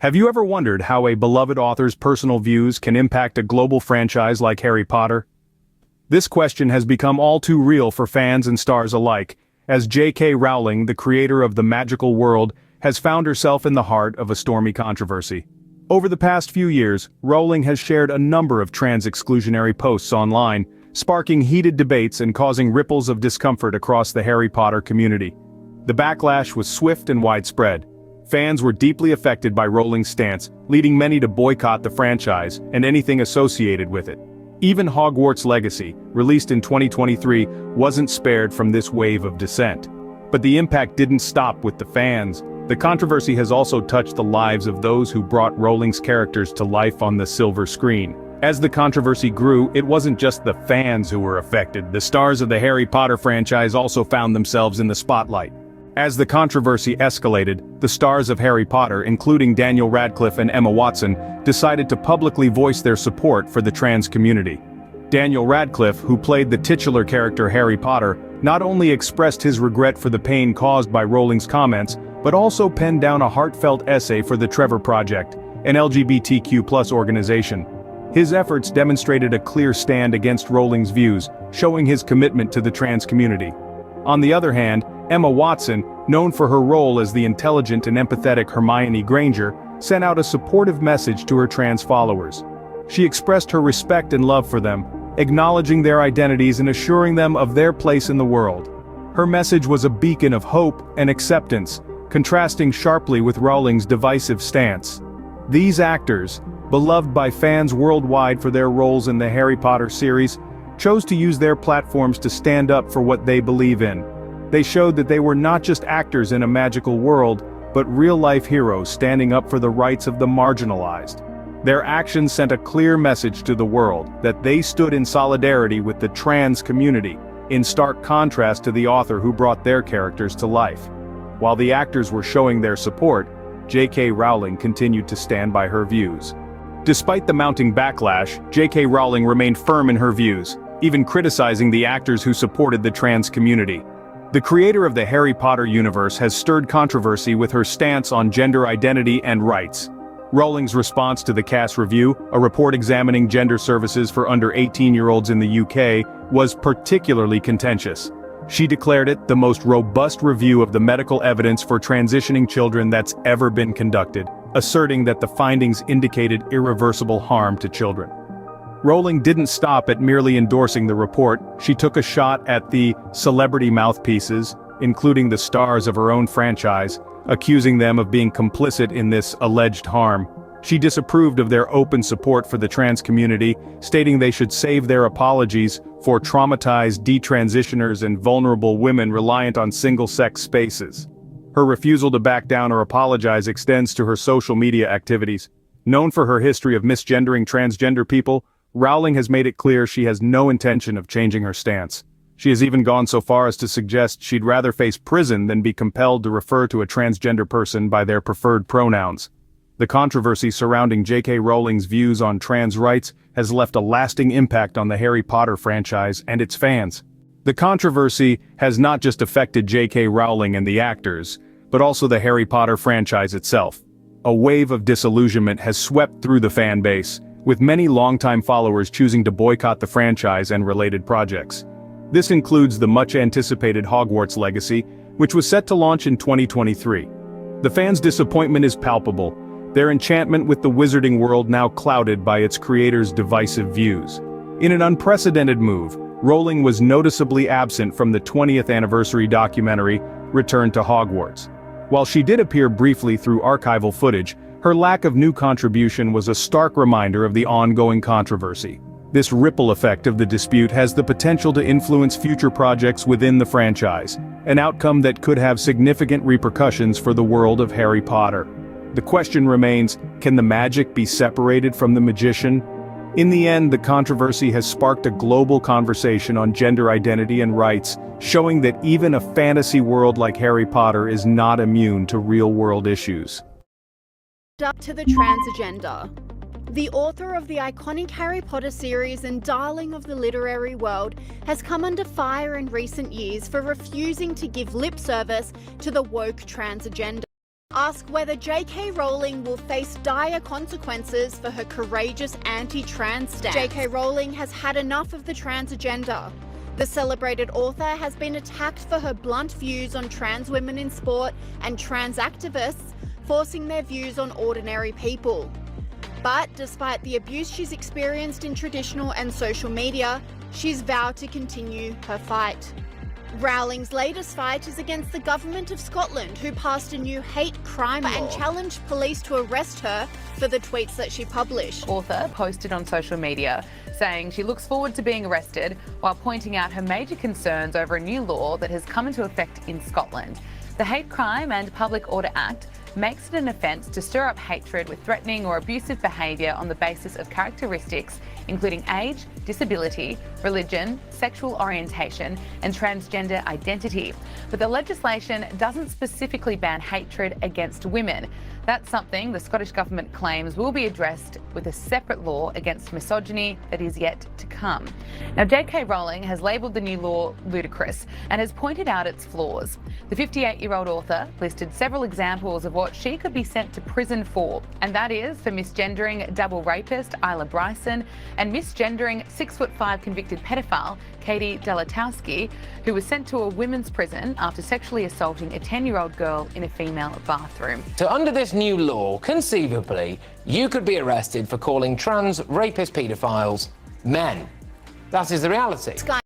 Have you ever wondered how a beloved author's personal views can impact a global franchise like Harry Potter? This question has become all too real for fans and stars alike, as J.K. Rowling, the creator of the magical world, has found herself in the heart of a stormy controversy. Over the past few years, Rowling has shared a number of trans-exclusionary posts online, sparking heated debates and causing ripples of discomfort across the Harry Potter community. The backlash was swift and widespread. Fans were deeply affected by Rowling's stance, leading many to boycott the franchise and anything associated with it. Even Hogwarts Legacy, released in 2023, wasn't spared from this wave of dissent. But the impact didn't stop with the fans. The controversy has also touched the lives of those who brought Rowling's characters to life on the silver screen. As the controversy grew, it wasn't just the fans who were affected. The stars of the Harry Potter franchise also found themselves in the spotlight. As the controversy escalated, the stars of Harry Potter, including Daniel Radcliffe and Emma Watson, decided to publicly voice their support for the trans community. Daniel Radcliffe, who played the titular character Harry Potter, not only expressed his regret for the pain caused by Rowling's comments, but also penned down a heartfelt essay for the Trevor Project, an LGBTQ+ organization. His efforts demonstrated a clear stand against Rowling's views, showing his commitment to the trans community. On the other hand, Emma Watson, known for her role as the intelligent and empathetic Hermione Granger, sent out a supportive message to her trans followers. She expressed her respect and love for them, acknowledging their identities and assuring them of their place in the world. Her message was a beacon of hope and acceptance, contrasting sharply with Rowling's divisive stance. These actors, beloved by fans worldwide for their roles in the Harry Potter series, chose to use their platforms to stand up for what they believe in. They showed that they were not just actors in a magical world, but real-life heroes standing up for the rights of the marginalized. Their actions sent a clear message to the world that they stood in solidarity with the trans community, in stark contrast to the author who brought their characters to life. While the actors were showing their support, J.K. Rowling continued to stand by her views. Despite the mounting backlash, J.K. Rowling remained firm in her views, even criticizing the actors who supported the trans community. The creator of the Harry Potter universe has stirred controversy with her stance on gender identity and rights. Rowling's response to the cast review, a report examining gender services for under 18-year-olds in the UK, was particularly contentious. She declared it the most robust review of the medical evidence for transitioning children that's ever been conducted, asserting that the findings indicated irreversible harm to children. Rowling didn't stop at merely endorsing the report. She took a shot at the celebrity mouthpieces, including the stars of her own franchise, accusing them of being complicit in this alleged harm. She disapproved of their open support for the trans community, stating they should save their apologies for traumatized detransitioners and vulnerable women reliant on single-sex spaces. Her refusal to back down or apologize extends to her social media activities. Known for her history of misgendering transgender people, Rowling has made it clear she has no intention of changing her stance. She has even gone so far as to suggest she'd rather face prison than be compelled to refer to a transgender person by their preferred pronouns. The controversy surrounding J.K. Rowling's views on trans rights has left a lasting impact on the Harry Potter franchise and its fans. The controversy has not just affected J.K. Rowling and the actors, but also the Harry Potter franchise itself. A wave of disillusionment has swept through the fan base, with many longtime followers choosing to boycott the franchise and related projects. This includes the much-anticipated Hogwarts Legacy, which was set to launch in 2023. The fans' disappointment is palpable, their enchantment with the wizarding world now clouded by its creators' divisive views. In an unprecedented move, Rowling was noticeably absent from the 20th anniversary documentary, Return to Hogwarts. While she did appear briefly through archival footage, her lack of new contribution was a stark reminder of the ongoing controversy. This ripple effect of the dispute has the potential to influence future projects within the franchise, an outcome that could have significant repercussions for the world of Harry Potter. The question remains, can the magic be separated from the magician? In the end, the controversy has sparked a global conversation on gender identity and rights, showing that even a fantasy world like Harry Potter is not immune to real-world issues. Up to the trans agenda. The author of the iconic Harry Potter series and darling of the literary world has come under fire in recent years for refusing to give lip service to the woke trans agenda. ask whether J.K. Rowling will face dire consequences for her courageous anti-trans stance. J.K. Rowling has had enough of the trans agenda. The celebrated author has been attacked for her blunt views on trans women in sport and trans activists, forcing their views on ordinary people. But despite the abuse she's experienced in traditional and social media, she's vowed to continue her fight. Rowling's latest fight is against the government of Scotland, who passed a new hate crime law and challenged police to arrest her for the tweets that she published. Author posted on social media saying she looks forward to being arrested while pointing out her major concerns over a new law that has come into effect in Scotland. The Hate Crime and Public Order Act makes it an offence to stir up hatred with threatening or abusive behaviour on the basis of characteristics including age, disability, religion, sexual orientation and transgender identity. But the legislation doesn't specifically ban hatred against women. That's something the Scottish Government claims will be addressed with a separate law against misogyny that is yet to come. Now, J.K. Rowling has labelled the new law ludicrous and has pointed out its flaws. The 58-year-old author listed several examples of what she could be sent to prison for, and that is for misgendering double rapist Isla Bryson and misgendering 6'5" convicted pedophile Katie Delatowski, who was sent to a women's prison after sexually assaulting a 10-year-old girl in a female bathroom. So under this new law, conceivably, you could be arrested for calling trans rapist paedophiles men. That is the reality.